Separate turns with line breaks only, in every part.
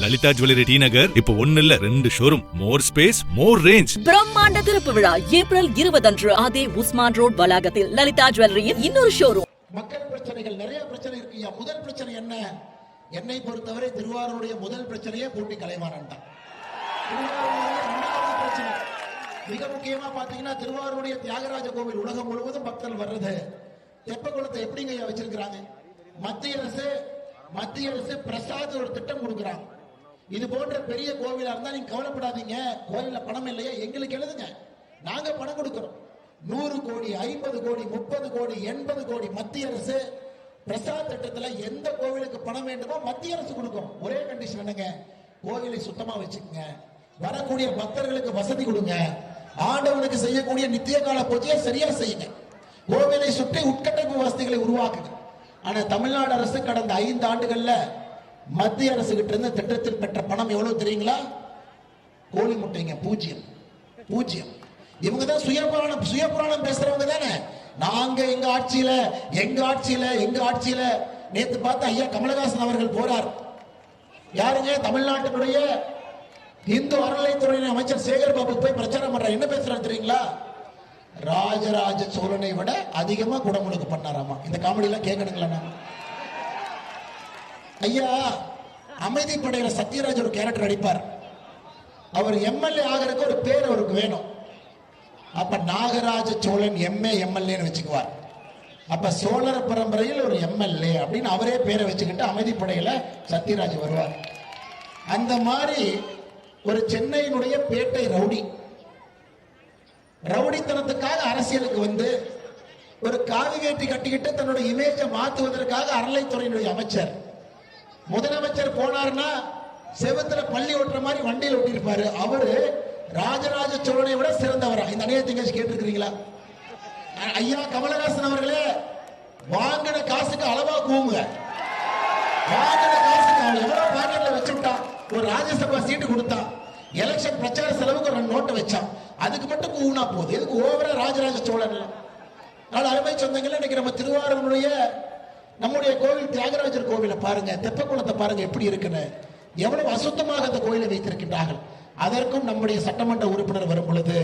Lalitha jewellery T நகர் இப்போ 1 இல்ல 2 showroom, மோர் space, மோர் range.
பிரம்மாண்ட திறப்பு விழா ஏப்ரல் 20 அன்று அதே உஸ்மான் ரோட் வளாகத்தில் லலிதா ஜுவல்லரியின் இன்னொரு ஷோரூம்.
மக்கள் பிரச்சனைகள் நிறைய பிரச்சனை இருக்குயா. முதல் பிரச்சனை என்ன? என்னை பொறுத்தவரை திருவாரூருடைய முதல் பிரச்சனையே பூட்டி கலைவாணன் தான். மிக முக்கியமா பாத்தீங்கன்னா திருவாரூருடைய தியாகராஜ கோவில் உலகம் முழுவதும் பக்தர்கள் வர்றது. தெப்பக்குளத்தை எப்படிங்க வச்சிருக்கிறாங்க? மத்திய அரசு பிரசாத் ஒரு திட்டம் கொடுக்கிறாங்க. இது போன்ற பெரிய கோவிலா இருந்தா நீங்க கவலைப்படாதீங்க, கோவில்ல பணம் இல்லையா, எங்களுக்கு எழுதுங்க, நாங்க பணம் கொடுக்கிறோம். 100 கோடி, 50 கோடி, 30 கோடி, 80 கோடி மத்திய அரசு பிரசாத் திட்டத்துல எந்த கோவிலுக்கு பணம் வேண்டுமோ மத்திய அரசு கொடுக்கும். ஒரே கண்டிஷன் என்னங்க? கோவிலை சுத்தமா வச்சுக்கோங்க, வரக்கூடிய பக்தர்களுக்கு வசதி கொடுங்க, ஆண்டவனுக்கு செய்யக்கூடிய நித்திய கால பூஜையை சரியா செய்யுங்க, கோவிலை சுற்றி உட்கட்டமைப்பு வசதிகளை உருவாக்குங்க. ஆனா தமிழ்நாடு அரசு கடந்த 5 ஆண்டுகள்ல மத்திய அரசு கிட்ட இருந்து திட்டத்தில் பெற்ற பணம் எவ்வளவு தெரியுங்களா? கோழி முட்டைங்க, 0. இவங்க தான் சுயபுராணம் பேசுறவங்க தானே. நாங்க எங்க ஆட்சியில நேத்து பார்த்த ஐயா கமலஹாசன் அவர்கள் போறார். யாருங்க? தமிழ்நாட்டினுடைய இந்து அறநிலைத்துறை அமைச்சர் சேகர் பாபு போய் பிரச்சாரம் பண்றார். என்ன பேசுறாரு தெரியுங்களா? ராஜராஜ சோழனை விட அதிகமா குடமுழுக்கு பண்ணாராமா. இந்த காமெடி எல்லாம் கேட்கணுங்களா? ஐயா அமைதி படையில சத்யராஜ் ஒரு கேரக்டர் அடிப்பார். அவர் எம்எல்ஏ ஆகிறதுக்கு ஒரு பேர் அவருக்கு வேணும். அப்ப நாகராஜ சோழன் எம்எல்ஏ வச்சுக்குவார். அப்ப சோழர பரம்பரையில் ஒரு எம்எல்ஏ அப்படின்னு அவரே பேரை வச்சுக்கிட்டு அமைதி படையில சத்யராஜ் வருவார். அந்த மாதிரி ஒரு சென்னையினுடைய பேட்டை ரவுடித்தனத்துக்காக அரசியலுக்கு வந்து ஒரு காவி வேட்டி கட்டிக்கிட்டு தன்னுடைய இமேஜை மாத்துவதற்காக அறநிலைத்துறையினுடைய அமைச்சர், முதலமைச்சர் போனார்னா செவத்துல பள்ளி ஓட்டுற மாதிரி வண்டியில் ஓட்டிருப்பாரு. அவரு ராஜராஜ சோழனை விட சிறந்தவரா? இந்த அநியாயத்தை கேட்டிருக்கிறீங்களா? ஐயா கமலஹாசன் அவர்களே, வாங்கின காசுக்கு அளவா கூவுங்க. வாங்கின காசுக்கு அவன் எவ்வளவு பாக்கெட்ல வச்சுட்டான். ஒரு ராஜ்யசபா சீட்டு கொடுத்தான், எலெக்ஷன் பிரச்சார செலவுக்கு ஒரு நோட்டை வச்சான், அதுக்கு மட்டும் கூவுனா போகுது. எதுக்கு ஓவரா ராஜராஜ சோழன்? அருமை சொந்தங்கள், இன்னைக்கு நம்ம திருவாரூருடைய நம்முடைய கோவில் தியாகராஜர் கோவிலை பாருங்க, தெப்பக்குளத்தை பாருங்க எப்படி இருக்குன்னு. எவ்வளவு அசுத்தமாக அந்த கோயிலை வைத்திருக்கின்றார்கள். அதற்கும் நம்முடைய சட்டமன்ற உறுப்பினர் வரும் பொழுது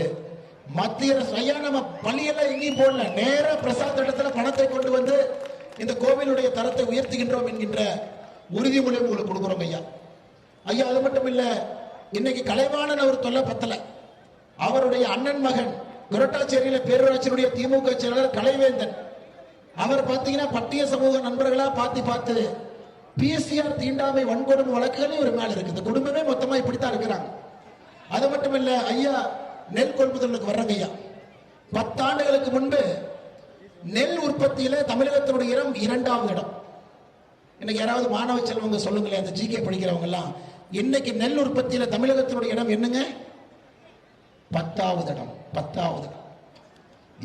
மத்திய அரசு, ஐயா நம்ம பள்ளியெல்லாம் எங்கேயும் போடல, நேர பிரசாத் இடத்துல பணத்தை கொண்டு வந்து இந்த கோவிலுடைய தரத்தை உயர்த்துகின்றோம் என்கின்ற உறுதிமொழி உங்களுக்கு கொடுக்குறோம் ஐயா. அது மட்டும் இல்ல, இன்னைக்கு கலைவாணன் அவர் தொல்லை பத்தல. அவருடைய அண்ணன் மகன் குரட்டாச்சேரியில பேரூராட்சியினுடைய திமுக செயலாளர் கலைவேந்தன், அவர் பாத்தீங்கன்னா பட்டிய சமூக நண்பர்களா பார்த்து பிசிஆர் தீண்டாமை வன்கொடுமை வழக்குகளே ஒரு மேல இருக்கு. இந்த குடும்பமே மொத்தமா இப்படித்தான் இருக்கிறாங்க. அது மட்டும் இல்ல ஐயா, நெல் கொள்முதலுக்கு வர்றாங்க ஐயா. 10 ஆண்டுகளுக்கு முன்பு நெல் உற்பத்தியில தமிழகத்தினுடைய இடம் 2வது இடம். இன்னைக்கு யாராவது மாணவ செல்வங்க சொல்லுங்களேன், அந்த ஜிகே படிக்கிறவங்க எல்லாம், இன்னைக்கு நெல் உற்பத்தியில தமிழகத்தினுடைய இடம் என்னங்க? 10வது இடம்.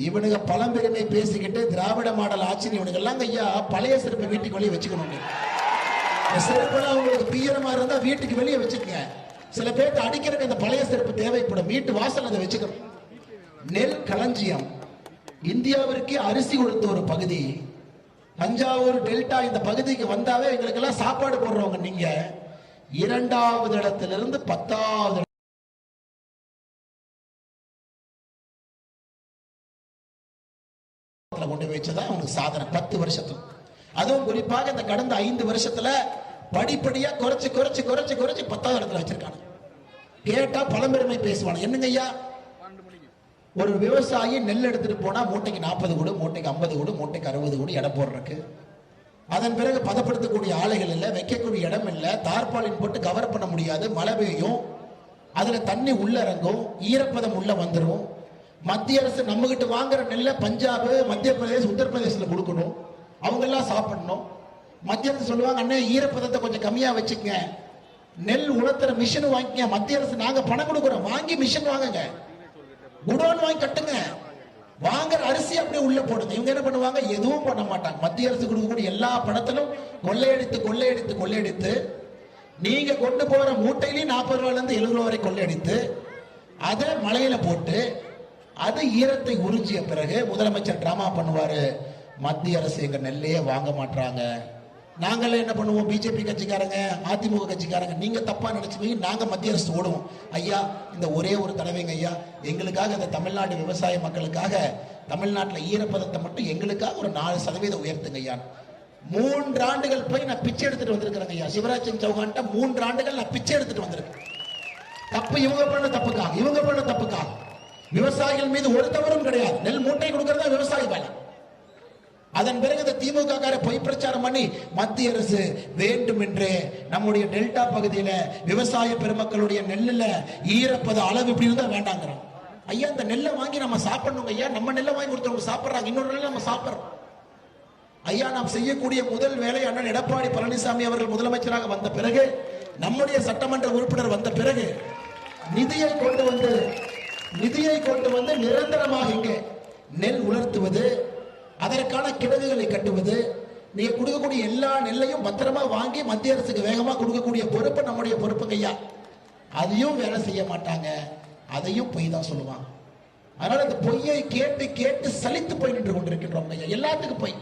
இவனுங்க பழம்பெருமை பேசிக்கிட்டு திராவிட மாடல் ஆட்சி, இவனுங்க எல்லாம் ஐயா பழைய செருப்பை வீட்டுக்கு வெளியே வச்சுக்கணும். செருப்பெல்லாம் உங்களுக்கு பீரமா இருந்தா வீட்டுக்கு வெளியே வச்சுக்கங்க. சில பேருக்கு அடிக்கிறதுக்கு அந்த பழைய செருப்பு தேவைப்படும், வீட்டு வாசல் அதை வச்சுக்கணும். நெல் களஞ்சியம், இந்தியாவிற்கே அரிசி கொடுத்த ஒரு பகுதி. தஞ்சாவூர் டெல்டா இந்த பகுதிக்கு வந்தாவே எங்களுக்கு எல்லாம் சாப்பாடு போடுறவங்க நீங்க. 2வது இடத்திலிருந்து 10வது கொண்டு வச்சதான் அவனுக்கு சாதனை 10 வருஷத்துல. அதுவும் குறிப்பாக இந்த கடந்த 5 வருஷத்துல படிப்படியா குறைச்சு 10வது இடத்துல வச்சிருக்காங்க. கேட்டா பழம்பெருமை பேசுவாங்க. என்னங்க ஐயா, ஒரு விவசாயி நெல் எடுத்துட்டு போனா மூட்டைக்கு 40 கூடு, மூட்டைக்கு 50 கூடு, மூட்டைக்கு 60 கூடு எடை போடுறதுக்கு. அதன் பிறகு பதப்படுத்தக்கூடிய ஆலைகள் இல்ல, வைக்கக்கூடிய இடம் இல்ல, தார்பாலின் போட்டு கவர் பண்ண முடியாது, மழை பெய்யும், அதுல தண்ணி உள்ள இறங்கும், ஈரப்பதம் உள்ள வந்துடும். மத்திய அரசு நம்ம கிட்ட வாங்குற நெல்லை பஞ்சாப், மத்திய பிரதேச, உத்தரப்பிரதேசத்துல கொடுக்கணும், அவங்க எல்லாம் சாப்பிடணும். மத்திய அரசு சொல்லுவாங்க, அண்ணே ஈரப்பதத்தை கொஞ்சம் கம்மியா வச்சுக்கங்க, நெல் உணர்த்துற மிஷின் வாங்கிக்க. மத்திய அரசு நாங்க பணம் கொடுக்குறோம், வாங்கி மிஷின் வாங்குங்க, குடோன் வாங்கி கட்டுங்க, வாங்குற அரிசி அப்படியே உள்ள போடுங்க. இவங்க என்ன பண்ணுவாங்க? எதுவும் பண்ண மாட்டாங்க. மத்திய அரசு கொடுக்கக்கூடிய எல்லா பணத்திலும் கொள்ளையடித்து நீங்க கொண்டு போற மூட்டையிலையும் 40 ரூபாயில இருந்து 70 ரூபாய் வரை கொள்ளையடித்து அதை மலையில போட்டு அது ஈரத்தை உறிஞ்சிய பிறகு முதலமைச்சர் டிராமா பண்ணுவாரு, மத்திய அரசு எங்க நெல்லையே வாங்க மாட்டாங்க, நாங்களே என்ன பண்ணுவோம், பிஜேபி கட்சிக்காரங்க, அதிமுக கட்சிக்காரங்க, நீங்க தப்பா நினைச்சுப்பீங்க, நாங்க மத்திய அரசு ஓடுவோம். ஐயா, இந்த ஒரே ஒரு தடவைங்க ஐயா, எங்களுக்காக இந்த தமிழ்நாடு விவசாய மக்களுக்காக தமிழ்நாட்டில் ஈரப்பதத்தை மட்டும் எங்களுக்காக ஒரு 4% உயர்த்துங்க ஐயா. 3 ஆண்டுகள் போய் நான் பிச்சை எடுத்துட்டு வந்திருக்கிறேங்க ஐயா. சிவராஜ் சிங் சௌகான்ட்ட 3 ஆண்டுகள் நான் பிச்சை எடுத்துட்டு வந்திருக்கேன். தப்பு இவங்க பண்ண தப்புக்காக. விவசாயிகள் மீது ஒரு தவறும் கிடையாது. நெல் மூட்டை கொடுக்கறதா விவசாயி வேலை. அதன் பிறகு இந்த திமுக கார பொய் பிரச்சாரம் பண்ணி மத்திய அரசு வேண்டுமென்றே நம்முடைய டெல்டா பகுதியில விவசாய பெருமக்களுடைய நெல்லுல ஈரப்பத அளவு இப்படி இருந்தா வேண்டாங்கிறான். ஐயா, இந்த நெல்லை வாங்கி நம்ம சாப்பிடணும் ஐயா. நம்ம நெல்லை வாங்கி கொடுத்தவங்க சாப்பிடுறாங்க, இன்னொரு நெல்லை நம்ம சாப்பிடுறோம். ஐயா, நாம் செய்யக்கூடிய முதல் வேலை அண்ணன் எடப்பாடி பழனிசாமி அவர்கள் முதலமைச்சராக வந்த பிறகு, நம்முடைய சட்டமன்ற உறுப்பினர் வந்த பிறகு நிதியை கொண்டு வந்து நிரந்தரமாக இங்கே நெல் உலர்த்துவது, அதற்கான கிடங்குகளை கட்டுவது, நீங்க கொடுக்கக்கூடிய எல்லா நெல்லையும் பத்திரமா வாங்கி மத்திய அரசுக்கு வேகமா கொடுக்கக்கூடிய பொறுப்பு நம்முடைய பொறுப்புங்க ஐயா. அதையும் வேலை செய்ய மாட்டாங்க, அதையும் பொய் தான் சொல்லுவாங்க. அதனால இந்த பொய்யை கேட்டு கேட்டு சலித்து போய் நின்று கொண்டிருக்கின்றோம் ஐயா. எல்லாத்துக்கும் போய்.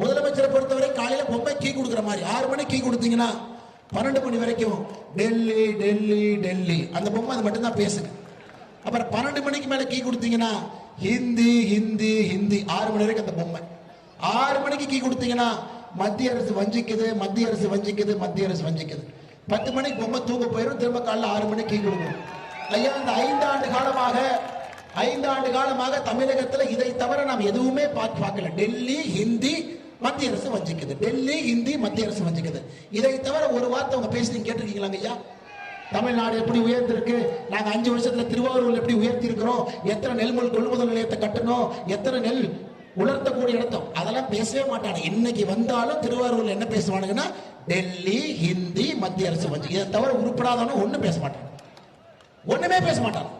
முதலமைச்சரை பொறுத்தவரை காலையில பொம்மை கீ கொடுக்குற மாதிரி 6 மணிக்கு கீ கொடுத்தீங்கன்னா 12 மணி வரைக்கும் டெல்லி டெல்லி டெல்லி அந்த பொம்மை அது மட்டும்தான் பேசுங்க. அப்புறம் 12 மணிக்கு மேல கீ கொடுத்தீங்கன்னா ஹிந்தி ஹிந்தி ஹிந்தி 6 மணி வரைக்கும் அந்த பொம்மை. 6 மணிக்கு கீ கொடுத்தீங்கன்னா மத்திய அரசு வஞ்சிக்குது, மத்திய அரசு வஞ்சிக்குது, மத்திய அரசு வஞ்சிக்குது. 10 மணிக்கு பொம்மை தூங்க போயிடும், திரும்ப காலைல 6 மணிக்கு கீ கொடுக்கும். ஐயா, இந்த 5 ஆண்டு காலமாக தமிழகத்தில் இதை தவிர நாம் எதுவுமே பார்க்கல. டெல்லி ஹிந்தி மத்திய அரசு வஞ்சிக்குது, டெல்லி ஹிந்தி மத்திய அரசு வஞ்சிக்குது. இதை தவிர ஒரு வார்த்தை அவங்க பேசி கேட்டிருக்கீங்களா ஐயா? தமிழ்நாடு எப்படி உயர்ந்திருக்கு, நாங்க 5 வருஷத்துல திருவாரூர் எப்படி உயர்த்தி இருக்கிறோம், எத்தனை நெல்முள் கொள்முதல் நிலையத்தை கட்டணும், எத்தனை நெல் உலர்த்தக்கூடிய இடத்தோம், அதெல்லாம் பேசவே மாட்டாங்க. இன்னைக்கு வந்தாலும் திருவாரூர்ல என்ன பேசுவானுங்கன்னா டெல்லி ஹிந்தி மத்திய அரசு வஞ்சி. இதை தவிர உருப்படாதவனும் ஒண்ணும் பேச மாட்டாங்க, ஒண்ணுமே பேச மாட்டாங்க.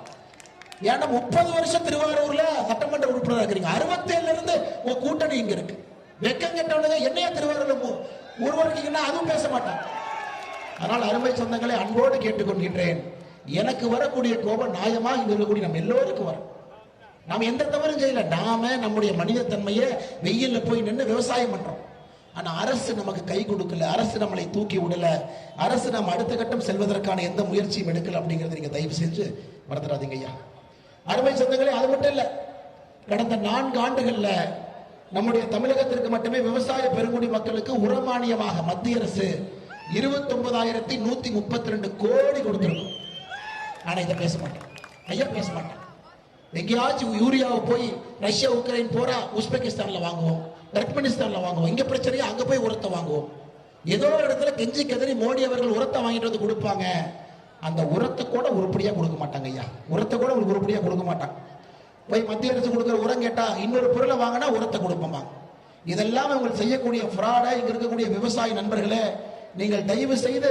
ஏன்னா 30 வருஷம் திருவாரூர்ல சட்டமன்ற உறுப்பினராக இருக்கிறீங்க, 67 இருந்து உங்க கூட்டணி இங்க இருக்கு. வெக்கம் கெட்டவனுங்க என்னையா திருவாரூர்ல உருவாக்கிங்கன்னா அதுவும் பேச மாட்டாங்க. அதனால் அருமை சொந்தங்களை அன்போடு கேட்டுக்கொள்கின்றேன், எனக்கு வரக்கூடிய கோபம் நியாயமா இங்க இருக்கக்கூடிய நம்ம எல்லோருக்கும் வரும். நாம் எந்த தவறும் செய்யல, நாம நம்முடைய மனித தன்மையை வெயில்ல போய் நின்று விவசாயம் பண்றோம். ஆனா அரசு நமக்கு கை கொடுக்கல, அரசு நம்மளை தூக்கி விடல, அரசு நம்ம அடுத்த கட்டம் செல்வதற்கான எந்த முயற்சியும் எடுக்கல அப்படிங்கறத நீங்க தயவு செஞ்சு மறந்துடாதீங்க ஐயா. அருமை சொந்தங்களே, அது மட்டும் இல்ல, கடந்த 4 ஆண்டுகள்ல நம்முடைய தமிழகத்திற்கு மட்டுமே விவசாய பெருங்குடி மக்களுக்கு உரமானியமாக மத்திய அரசு 29,132 கோடி கொடுத்திருக்கும். ஆனா இதை பேச மாட்டேன் ஐயா, பேச மாட்டேன். எங்கேயாச்சும் யூரியாவை போய் ரஷ்யா உக்ரைன் போரா உஸ்பெகிஸ்தான்ல வாங்குவோம், டர்க்மெனிஸ்தான்ல வாங்குவோம், இங்க பிரச்சனையா அங்க போய் உரத்தை வாங்குவோம். ஏதோ ஒரு இடத்துல கெஞ்சி கதறி மோடி அவர்கள் உரத்தை வாங்கிட்டு வந்து கொடுப்பாங்க. அந்த உரத்தை கூட உருப்படியா கொடுக்க மாட்டாங்க ஐயா, உரத்தை கூட உருப்படியா கொடுக்க மாட்டாங்க. போய் மத்திய அரசு கொடுக்குற உரம் கேட்டா இன்னொரு பொருளை வாங்கினா உரத்தை கொடுப்போமா. இதெல்லாம் அவங்க செய்யக்கூடிய ஃப்ராடா இங்க இருக்கக்கூடிய விவசாய நண்பர்களே, நீங்கள் தயவு செய்து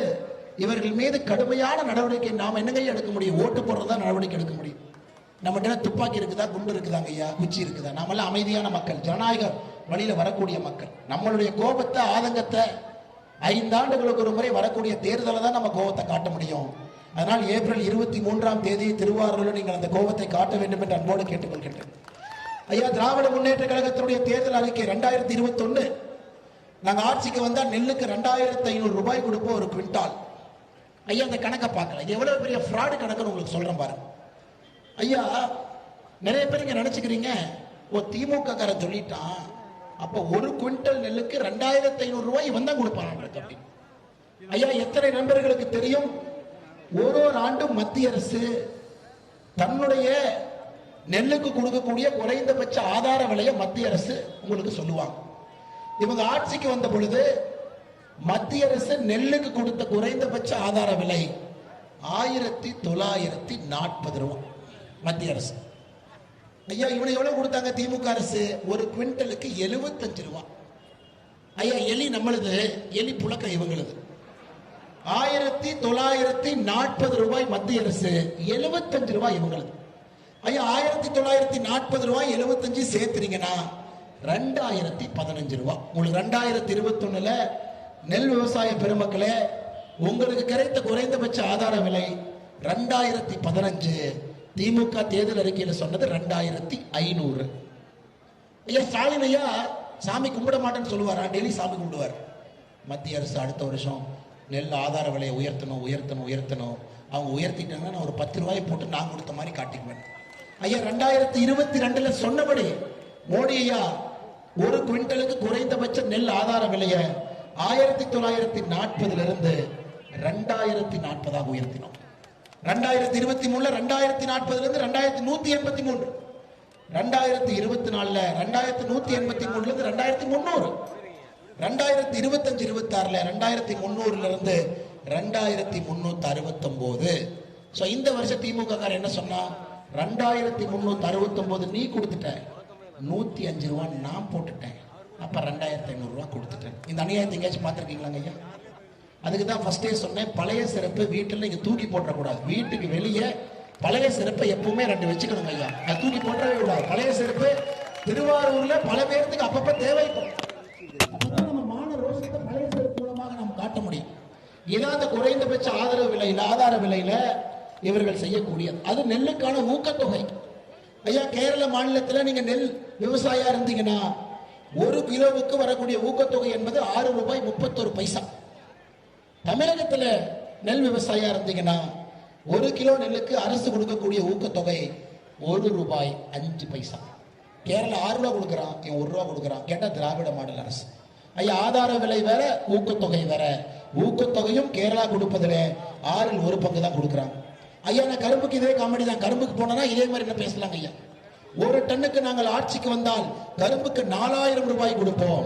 இவர்கள் மீது கடுமையான நடவடிக்கை நாம என்னங்க எடுக்க முடியும்? ஓட்டு போடுறதா நடவடிக்கை எடுக்க முடியும். நம்மகிட்ட துப்பாக்கி இருக்குதா, குண்டு இருக்குதாங்க ஐயா, குச்சி இருக்குதா? நாமெல்லாம் அமைதியான மக்கள், ஜனநாயக வழியில வரக்கூடிய மக்கள். நம்மளுடைய கோபத்தை ஆதங்கத்தை 5 ஆண்டுகளுக்கு ஒரு முறை வரக்கூடிய தேர்தலை தான் நம்ம கோபத்தை காட்ட முடியும். அதனால் ஏப்ரல் 23ஆம் தேதி திருவாரூரில் நீங்கள் அந்த கோபத்தை காட்ட வேண்டும் என்று அன்போடு கேட்டுக்கொள்கின்றேன் ஐயா. திராவிட முன்னேற்ற கழகத்தினுடைய தேர்தல் அறிக்கை 2021, நாங்க ஆட்சிக்கு வந்தா நெல்லுக்கு 2,500 ரூபாய் கொடுப்போம் ஒரு குவிண்டால். ஐயா, அந்த கணக்கை பார்க்கல, இது எவ்வளவு பெரிய ஃப்ராடு கணக்குன்னு உங்களுக்கு சொல்றேன் பாருங்க ஐயா. நிறைய பேர் இங்க நினைச்சுக்கிறீங்க, ஓ திமுக காரன் சொல்லிட்டான், அப்ப ஒரு குவிண்டல் நெல்லுக்கு 2,500 ரூபாய் இவன் தான் கொடுப்பான் அப்படின்னு. ஐயா, எத்தனை நண்பர்களுக்கு தெரியும், ஒரு ஆண்டும் மத்திய அரசு தன்னுடைய நெல்லுக்கு கொடுக்கக்கூடிய குறைந்தபட்ச ஆதார விலையை மத்திய அரசு உங்களுக்கு சொல்லுவாங்க. இவங்க ஆட்சிக்கு வந்த பொழுது மத்திய அரசு நெல்லுக்கு கொடுத்த குறைந்தபட்ச ஆதார விலை 1940 ரூபாய் மத்திய அரசு. ஐயா, இவனை எவ்வளவு கொடுத்தாங்க திமுக அரசு? ஒரு குவிண்டலுக்கு 75 ரூபாய். ஐயா, எலி நம்மளுது, எலி புழக்க இவங்களது. 1940 ரூபாய் மத்திய அரசு, 75 ரூபாய் இவங்களது. ஐயா, 1940 ரூபாய் 75 சேர்த்துறீங்கன்னா 2015 ரூபாய். உங்களுக்கு 2021 நெல் விவசாய பெருமக்களே, உங்களுக்கு கிடைத்த குறைந்தபட்ச ஆதார விலை 2015. திமுக தேர்தல் அறிக்கையில் சொன்னது 2500. ஐயா, ஸ்டாலின் ஐயா சாமி கும்பிட மாட்டேன்னு சொல்லுவாரா? டெய்லி சாமி கும்பிடுவார். மத்திய அரசு அடுத்த வருஷம் நெல் ஆதார விலையை உயர்த்தணும் உயர்த்தணும் உயர்த்தணும். அவங்க உயர்த்திட்டாங்கன்னா நான் ஒரு 10 ரூபாயை போட்டு நான் கொடுத்த மாதிரி காட்டிக்குவேன். ஐயா 2022 சொன்னபடி மோடி ஐயா ஒரு குவிண்டலுக்கு குறைந்தபட்ச நெல் ஆதார விலையை 1940 இருந்து 2040 உயர்த்தினோம். 2023 2040 இருந்து 2183, 2024 2183 இருந்து 2300, 2025 26 2300 இருந்து 2369. இந்த வருஷம் திமுக என்ன சொன்னா, 2369 நீ கொடுத்துட்ட, 105 ரூபா நான் போட்டுட்டேன், அப்ப 2500 ரூபா கொடுத்துட்டேன். இந்த அநியாயத்தை எங்கேயாச்சும் பார்த்துருக்கீங்களாங்க ஐயா? அதுக்கு தான் ஃபர்ஸ்டே சொன்னேன், பழைய சிறப்பு வீட்டில் நீங்க தூக்கி போட்டக்கூடாது. வீட்டுக்கு வெளியே பழைய சிறப்பை எப்பவுமே 2 வச்சுக்கணுங்க ஐயா. அது தூக்கி போட்டவே கூடாது. பழைய சிறப்பு திருவாரூர்ல பல பேருக்கு அப்பப்ப தேவைப்படும். அப்பதான் நம்ம மான ரோஷத்தை பழைய சிறப்பு மூலமாக நம்ம காட்ட முடியும். இதான் அந்த குறைந்தபட்ச ஆதரவு விலையில ஆதார விலையில இவர்கள் செய்யக்கூடியது. அது நெல்லுக்கான ஊக்கத்தொகை. ஐயா கேரள மாநிலத்தில் நீங்க நெல் விவசாயியா இருந்தீங்கன்னா 1 கிலோவுக்கு வரக்கூடிய ஊக்கத்தொகை என்பது 6 ரூபாய் 31 பைசா. தமிழகத்தில் நெல் விவசாயியா இருந்தீங்கன்னா 1 கிலோ நெல்லுக்கு அரசு கொடுக்கக்கூடிய ஊக்கத்தொகை 1 ரூபாய் 5 பைசா. கேரளா 6 ரூபா கொடுக்குறான், இவன் 1 ரூபா கொடுக்குறான். கேட்டா திராவிட மாடல் அரசு. ஐயா ஆதார விலை வேற, ஊக்கத்தொகை வேற. ஊக்கத்தொகையும் கேரளா கொடுப்பதுல 6 1 பங்கு தான் கொடுக்குறாங்க. ஐயா நான் கரும்புக்கு இதே காமெடி தான். கரும்புக்கு போனா இதே மாதிரி என்ன பேசலாங்க ஐயா. 1 டன்னுக்கு நாங்கள் ஆட்சிக்கு வந்தால் கரும்புக்கு 4000 ரூபாய் கொடுப்போம்.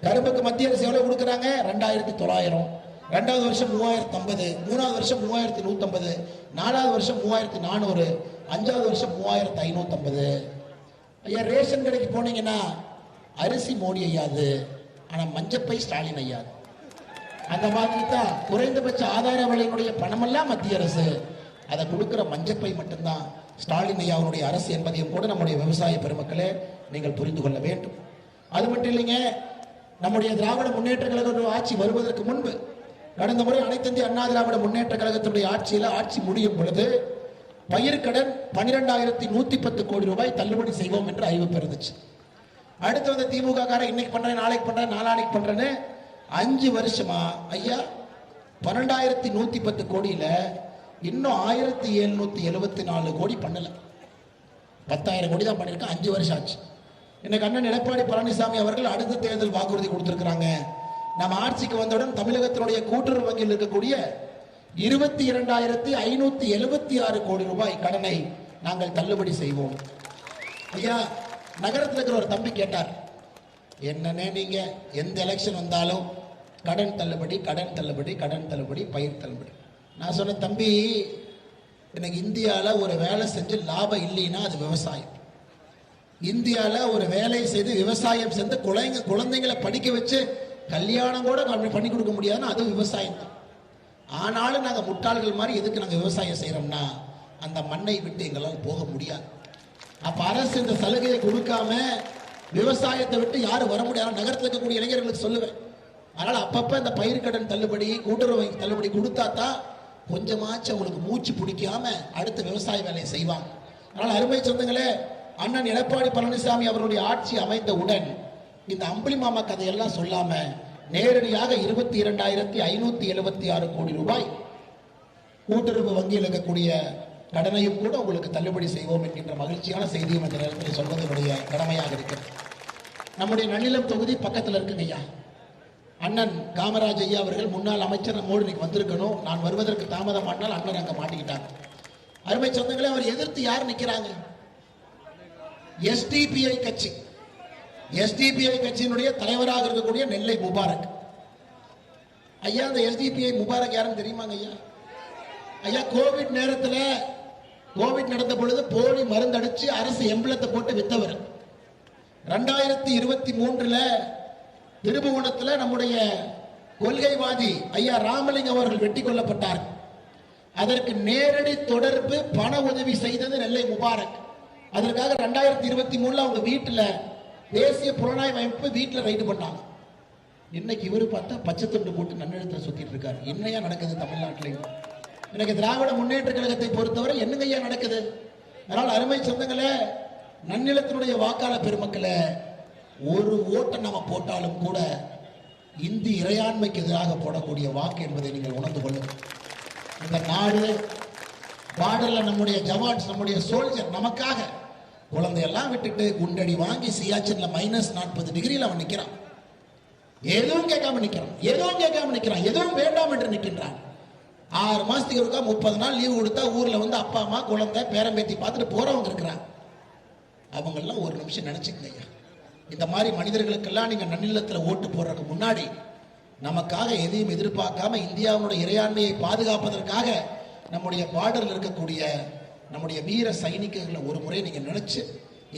கரும்புக்கு மத்திய அரசு எவ்வளவு கொடுக்குறாங்க? 2900. 2வது வருஷம் 3050, 3வது வருஷம் 3150, 4வது வருஷம் 3400, 5வது வருஷம் 3550. ஐயா ரேஷன் கடைக்கு போனீங்கன்னா அரிசி மோடி ஐயாது, ஆனா மஞ்சப்பை ஸ்டாலின் ஐயாது. அந்த மாதிரி தான் குறைந்தபட்ச ஆதார விலையினுடைய பணமெல்லாம் மத்திய அரசு, அதை கொடுக்கிற மஞ்சப்பை மட்டும்தான் ஸ்டாலின் ஐயா அவருடைய அரசு என்பதையும் கூட நம்முடைய விவசாய பெருமக்களே நீங்கள் புரிந்து கொள்ள வேண்டும். அது மட்டும் இல்லைங்க, நம்முடைய திராவிட முன்னேற்ற கழக ஆட்சி வருவதற்கு முன்பு கடந்த முறை அனைத்து இந்திய அண்ணா திராவிட முன்னேற்ற கழகத்தினுடைய ஆட்சியில் ஆட்சி முடியும் பொழுது பயிர்க்கடன் 12,110 கோடி ரூபாய் தள்ளுபடி செய்வோம் என்று அறிவிப்பு இருந்துச்சு. அடுத்து வந்த திமுக காரன் இன்னைக்கு பண்றேன், நாளைக்கு பண்றேன், நாளானைக்கு பண்றேன்னு 5 வருஷமா ஐயா 12,110 கோடியில இன்னும் 1,774 கோடி பண்ணல. 10,000 கோடி தான் பண்ணிருக்க. 5 வருஷம் ஆச்சு. இன்னைக்கு அண்ணன் எடப்பாடி பழனிசாமி அவர்கள் அடுத்த தேர்தல் வாக்குறுதி கொடுத்திருக்கிறாங்க. நம்ம ஆட்சிக்கு வந்தவுடன் தமிழகத்தினுடைய கூட்டுறவு வங்கியில் இருக்கக்கூடிய 22,576 கோடி ரூபாய் கடனை நாங்கள் தள்ளுபடி செய்வோம். ஐயா நகரத்தில் இருக்கிற ஒரு தம்பி கேட்டார், என்னன்னே நீங்க எந்த எலெக்ஷன் வந்தாலும் கடன் தள்ளுபடி கடன் தள்ளுபடி கடன் தள்ளுபடி பயிர் தள்ளுபடி. நான் சொன்ன தம்பி, எனக்கு இந்தியாவில் ஒரு வேலை செஞ்சு லாபம் இல்லைன்னா அது விவசாயம். இந்தியாவில் ஒரு வேலையை செய்து விவசாயம் செஞ்சு குழந்தைங்களை படிக்க வச்சு கல்யாணம் கூட பண்ணி கொடுக்க முடியாதுன்னா அது விவசாயம் தான். ஆனாலும் நாங்கள் முட்டாள்கள் மாதிரி எதுக்கு நாங்கள் விவசாயம் செய்கிறோம்னா அந்த மண்ணை விட்டு எங்களால் போக முடியாது. அப்ப அரசு இந்த சலுகையை கொடுக்காம விவசாயத்தை விட்டு யாரும் வர முடியாது. நகரத்தில் இருக்கக்கூடிய இளைஞர்களுக்கு சொல்லுவேன், அதனால அப்பப்ப இந்த பயிர்க்கடன் தள்ளுபடி கூட்டுறவு வங்கி தள்ளுபடி கொடுத்தா தான் கொஞ்சமாச்சும் அவங்களுக்கு மூச்சு பிடிக்காம அடுத்த விவசாய வேலையை செய்வாங்க. அதனால அருமை சொந்தங்களே, அண்ணன் எடப்பாடி பழனிசாமி அவருடைய ஆட்சி அமைந்தவுடன் இந்த அம்புலி மாமா கதையெல்லாம் சொல்லாம நேரடியாக 22,576 கோடி ரூபாய் கூட்டுறவு வங்கியில் இருக்கக்கூடிய கடனையும் கூட உங்களுக்கு தள்ளுபடி செய்வோம் என்கின்ற மகிழ்ச்சியான செய்தியும் இந்த நேரத்தில் சொல்வது என்னுடைய கடமையாக இருக்கிறது. நம்முடைய நன்னிலம் தொகுதி பக்கத்தில் இருக்குங்க ஐயா. அண்ணன் காமராஜ் ஐயா அவர்கள் முன்னாள் அமைச்சர் நம்மோடு இன்னைக்கு வந்திருக்கணும். நான் வருவதற்கு தாமதமானால் அண்ணன் அங்க மாட்டிக்கிட்டாங்க. அருமை சொந்தங்களே, அவர் எதிர்த்து யார் நிற்கிறாங்க? எஸ்டிபிஐ கட்சி. எஸ்டிபிஐ கட்சியினுடைய தலைவராக இருக்கக்கூடிய நெல்லை முபாரக் ஐயா. அந்த எஸ்டிபிஐ முபாரக் யாருன்னு தெரியுமாங்க ஐயா? ஐயா கோவிட் நேரத்தில் கோவிட் நடந்த பொழுது போலி மருந்து அடிச்சு அரசு எம்பளத்தை போட்டு வித்தவர். 2023 திருபுவனத்தில் நம்முடைய கொள்கைவாதி ஐயா ராமலிங்கம் அவர்கள் வெட்டி கொல்லப்பட்டார். அதற்கு நேரடி தொடர்பு பண உதவி செய்தது நெல்லை முபாரக். அதற்காக 2023 அவங்க வீட்டில் தேசிய புலனாய்வு அமைப்பு வீட்டில் ரைடு பண்ணாங்க. இன்னைக்கு இவரு பார்த்தா பச்சை துண்டு போட்டு நன்னெழுத்துல சுத்திட்டு இருக்காரு. என்னையா நடக்குது தமிழ்நாட்டிலையும்? எனக்கு திராவிட முன்னேற்ற கழகத்தை பொறுத்தவரை என்னங்க ஐயா நடக்குது? அதனால் அருமை சொந்தங்களே, நன்னிலத்தினுடைய வாக்காளர் பெருமக்களே, ஒரு ஓட்டை நம்ம போட்டாலும் கூட இந்தி இறையாண்மைக்கு எதிராக போடக்கூடிய வாக்கு என்பதை நீங்கள் உணர்ந்து கொள்ளுங்கள். இந்த நாடு பார்டர்ல நம்முடைய ஜவான்ஸ், நம்முடைய சோல்ஜர் நமக்காக குழந்தையெல்லாம் விட்டுட்டு குண்டடி வாங்கி சியாச்சின்ல -40 டிகிரியில் அவன் நிற்கிறான். எதுவும் கேட்காம நிற்கிறான், எதுவும் வேண்டாம் என்று நிற்கின்றான். 6 மாசத்துக்கு இருக்கா 30 நாள் லீவு கொடுத்தா ஊர்ல வந்து அப்பா அம்மா குழந்தை பேரம்பேத்தி பார்த்துட்டு போறவங்க இருக்கிறான். அவங்கெல்லாம் ஒரு நிமிஷம் நினைச்சுக்கங்க. இந்த மாதிரி மனிதர்களுக்கெல்லாம் நீங்க நன்னிலத்தில் ஓட்டு போடுறதுக்கு முன்னாடி நமக்காக எதையும் எதிர்பார்க்காம இந்தியாவுடைய இறையாண்மையை பாதுகாப்பதற்காக நம்முடைய பார்டரில் இருக்கக்கூடிய நம்முடைய வீர சைனிகர்களை ஒரு முறை நீங்க நினைச்சு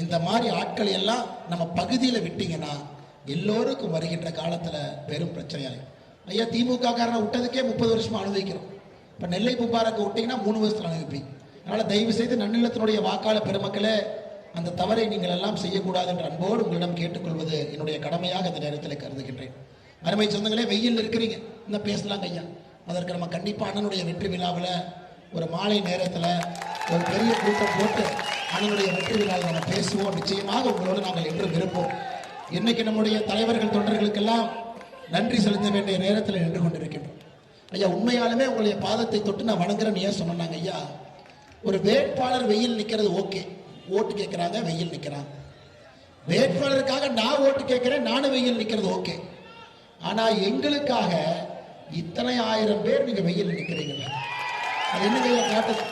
இந்த மாதிரி ஆட்களை எல்லாம் நம்ம பகுதியில் விட்டீங்கன்னா எல்லோருக்கும் வருகின்ற காலத்துல பெரும் பிரச்சனையாகும். ஐயா, திமுக காரனை விட்டதுக்கே 30 வருஷமா அனுபவிக்கிறோம். இப்ப நெல்லை முபாரக் விட்டீங்கன்னா 3 வருஷத்துல அனுபவிப்பீங்க. அதனால தயவு செய்து நன்னிலத்தினுடைய வாக்காளர் பெருமக்களே, அந்த தவறை நீங்கள் எல்லாம் செய்யக்கூடாது என்ற அன்போடு உங்களிடம் கேட்டுக்கொள்வது என்னுடைய கடமையாக இந்த நேரத்தில் கருதுகின்றேன். அருமை சொந்தங்களே, வெயில் இருக்கிறீங்க, இன்னும் பேசலாம் ஐயா. அதற்கு நம்ம கண்டிப்பா அண்ணனுடைய வெற்றி விழாவில் ஒரு மாலை நேரத்தில் ஒரு பெரிய கூட்டம் போட்டு அண்ணனுடைய வெற்றி விழாவில் நம்ம பேசுவோம். நிச்சயமாக உங்களோடு நாங்கள் என்று விருப்போம். இன்னைக்கு நம்முடைய தலைவர்கள் தொண்டர்களுக்கெல்லாம் நன்றி செலுத்த வேண்டிய நேரத்தில் நின்று கொண்டிருக்கின்றோம். ஐயா, உண்மையாலுமே உங்களுடைய பாதத்தை தொட்டு நான் வணங்குறேன்னு ஏன் சொன்னாங்க ஐயா? ஒரு வேட்பாளர் வெயில் நிற்கிறது ஓகே, ஓட்டு கேட்கிறாங்க, வெயில் நிற்கிறாங்க. வேட்பாளருக்காக நான் ஓட்டு கேட்கிறேன், நானும் வெயில் நிற்கிறது ஓகே. ஆனா எங்களுக்காக இத்தனை 1000 பேர் நீங்க வெயில் நிற்கிறீங்க, அது என்ன காட்டுது?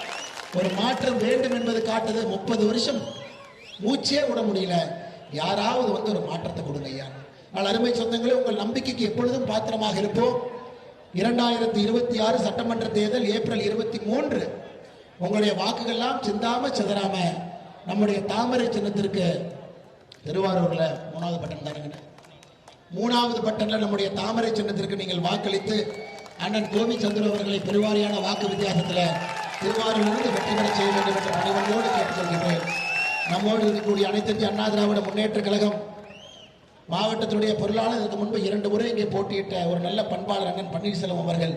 ஒரு மாற்றம் வேண்டும் என்பது காட்டுது. 30 வருஷம் மூச்சே விட முடியல, யாராவது வந்து ஒரு மாற்றத்தை கொடுங்க ஐயா. ஆனால் அருமை சொந்தங்களே, உங்கள் நம்பிக்கைக்கு எப்பொழுதும் பாத்திரமாக இருப்போம். 2026 சட்டமன்ற தேர்தல் ஏப்ரல் 23. உங்களுடைய வாக்குகள்லாம் சிந்தாம சிதறாம நம்முடைய தாமரை சின்னத்திற்கு திருவாரூர்ல 3வது பட்டன் தானுங்க, 3வது பட்டன்ல நம்முடைய தாமரை சின்னத்திற்கு நீங்கள் வாக்களித்து அண்ணன் கோவிச்சந்திரன் அவர்களை பெருவாரியான வாக்கு வித்தியாசத்தில் திருவாரூரிலிருந்து வெற்றி பெற செய்ய வேண்டும் என்ற பணிவர்களோடு கேட்டுக்கொள்கின்றேன். நம்மோடு இருக்கக்கூடிய அனைத்து இந்திய அண்ணா திராவிட முன்னேற்ற கழகம் மாவட்டத்தினுடைய பொருளாளர் இதற்கு முன்பு 2 முறை இங்கே போட்டியிட்ட ஒரு நல்ல பண்பாளர் அண்ணன் பன்னீர்செல்வம் அவர்கள்,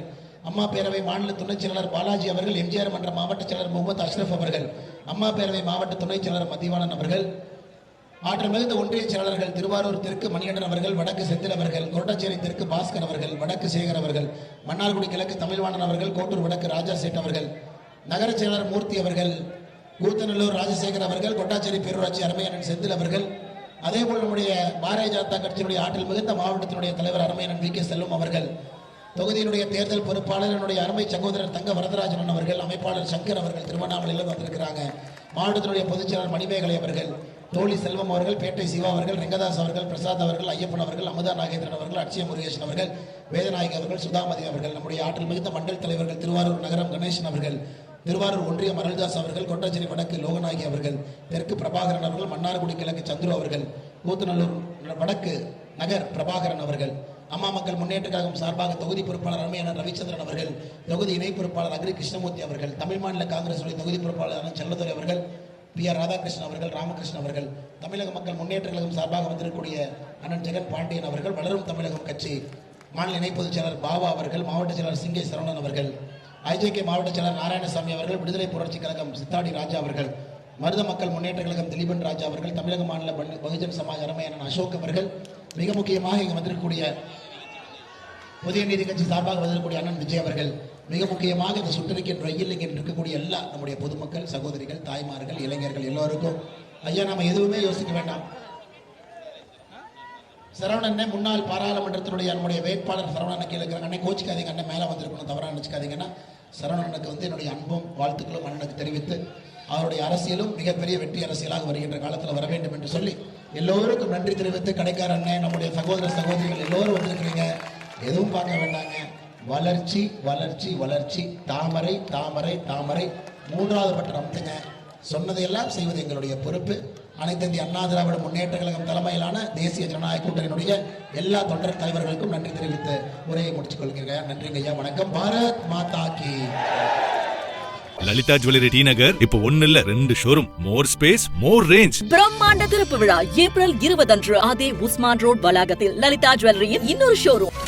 அம்மா பேரவை மாநில துணைச் செயலாளர் பாலாஜி அவர்கள், எம்ஜிஆர் மன்ற மாவட்ட செயலர் முகமது அஷ்ரப் அவர்கள், அம்மா பேரவை மாவட்ட துணைச் செயலாளர் மதிவாணன் அவர்கள், ஆற்றல் மிகுந்த ஒன்றிய செயலாளர்கள் திருவாரூர் தெற்கு மணிகண்டன் அவர்கள், வடக்கு செந்தில் அவர்கள், கொரட்டச்சேரி தெற்கு பாஸ்கர் அவர்கள், வடக்கு சேகர் அவர்கள், மன்னார்குடி கிழக்கு தமிழ்வாணன் அவர்கள், கோட்டூர் வடக்கு ராஜா சேட் அவர்கள், நகர செயலாளர் மூர்த்தி அவர்கள், கூத்தநல்லூர் ராஜசேகர் அவர்கள், கொட்டாச்சேரி பேரூராட்சி அருமையண்ணன் செந்தில் அவர்கள், அதேபோல் நம்முடைய பாரதிய ஜனதா கட்சியினுடைய ஆற்றல் மிகுந்த மாவட்டத்தினுடைய தலைவர் அருமையண்ணன் வி.கே. செல்வம் அவர்கள், தொகுதியினுடைய தேர்தல் பொறுப்பாளர் என்னுடைய அருமை சகோதரர் தங்க வரதராஜன் அவர்கள், அமைப்பாளர் சங்கர் அவர்கள் திருவண்ணாமலையில் வந்திருக்கிறாங்க, மாவட்டத்தினுடைய பொதுச்செயலாளர் மணிமேகலை அவர்கள், தோழி செல்வம் அவர்கள், பேட்டை சிவா அவர்கள், ரெங்கதாஸ் அவர்கள், பிரசாத் அவர்கள், ஐயப்பன் அவர்கள், அமுதா நாகேந்திரன் அவர்கள், அட்சய முருகேசன் அவர்கள், வேதநாயகி அவர்கள், சுதாமதி அவர்கள், நம்முடைய ஆற்றல் மிகுந்த மண்டல் தலைவர்கள் திருவாரூர் நகரம் கணேசன் அவர்கள், திருவாரூர் ஒன்றியம் அருள்தாஸ் அவர்கள், கொட்டச்சேரி வடக்கு லோகநாயகி அவர்கள், தெற்கு பிரபாகரன் அவர்கள், மன்னார்குடி கிழக்கு சந்துரு அவர்கள், கூத்தநல்லூர் வடக்கு நகர் பிரபாகரன் அவர்கள், அம்மா மக்கள் முன்னேற்ற கழகம் சார்பாக தொகுதி பொறுப்பாளர் அருமையான ரவிச்சந்திரன் அவர்கள், தொகுதி இணை பொறுப்பாளர் அக்ரி கிருஷ்ணமூர்த்தி அவர்கள், தமிழ் மாநில காங்கிரஸ் தொகுதி பொறுப்பாளர் செல்லதுரை அவர்கள், பி.ஆர். ராதாகிருஷ்ணன் அவர்கள், ராமகிருஷ்ணன் அவர்கள், தமிழக மக்கள் முன்னேற்ற கழகம் சார்பாக வந்திருக்கக்கூடிய அண்ணன் ஜெகன் பாண்டியன் அவர்கள், வளரும் தமிழகம் கட்சி மாநில இணை பொதுச் செயலாளர் பாபா அவர்கள், மாவட்ட செயலாளர் சிங்கை சரவணன் அவர்கள், ஐஜேகே மாவட்ட செயலாளர் நாராயணசாமி அவர்கள், விடுதலை புரட்சி கழகம் சித்தாடி ராஜா அவர்கள், மருத மக்கள் முன்னேற்ற கழகம் திலீபன் ராஜா அவர்கள், தமிழக மாநில பகுஜன் சமாஜ் அருமையான அசோக் அவர்கள், மிக முக்கியமாக இங்கு வந்திருக்கக்கூடிய புதிய நீதி கட்சி சார்பாக வந்திருக்கக்கூடிய அண்ணன் விஜய் அவர்கள், மிக முக்கியமாக இந்த சுற்றறிக்கை ரயில் இங்கே இருக்கக்கூடிய எல்லா நம்முடைய பொதுமக்கள், சகோதரிகள், தாய்மார்கள், இளைஞர்கள் எல்லோருக்கும் ஐயா, நாம எதுவுமே யோசிக்க வேண்டாம். சரவணனே முன்னாள் பாராளுமன்றத்தினுடைய நம்முடைய வேட்பாளர் சரவணன் கீழே இருக்கிறாங்க. அண்ணன் கோச்சிக்காதீங்க, அண்ணன் மேலே வந்திருக்கணும், தவறாக நினைச்சுக்காதீங்கன்னா சரவணனுக்கு வந்து என்னுடைய அன்பும் வாழ்த்துக்களும் அண்ணனுக்கு தெரிவித்து அவருடைய அரசியலும் மிகப்பெரிய வெற்றி அரசியலாக வருகின்ற காலத்தில் வர வேண்டும் என்று சொல்லி எல்லோருக்கும் நன்றி தெரிவித்து, கடைக்கார அண்ணன், நம்முடைய சகோதர சகோதரிகள் எல்லோரும் வந்திருக்கிறீங்க. எதுவும் பார்க்க வேண்டாங்க. வளர்ச்சி வளர்ச்சி வளர்ச்சி, தாமரை தாமரை தாமரை, 3வது பட்டம் அமுத்துங்க. சொன்னதையெல்லாம் செய்வது எங்களுடைய பொறுப்பு. அனைத்து இந்திய அண்ணா திராவிட முன்னேற்ற கழகம் தலைமையிலான தேசிய ஜனநாயக கூட்டணியினுடைய எல்லா தொண்டர் தலைவர்களுக்கும் நன்றி தெரிவித்து உரையை முடிச்சுக் கொள்கிறேன். நன்றிங்க ஐயா, வணக்கம். பாரத் மாதா கி.
லலிதா ஜுவல்லரி டி நகர் இப்போ 1 இல்ல 2 ஷோரூம், மோர் ஸ்பேஸ் மோர் ரேஞ்ச்.
பிரம்மாண்ட திறப்பு விழா ஏப்ரல் 20 அன்று அதே உஸ்மான் ரோட் வளாகத்தில் லலிதா ஜுவல்லரியின் இன்னொரு ஷோரூம்.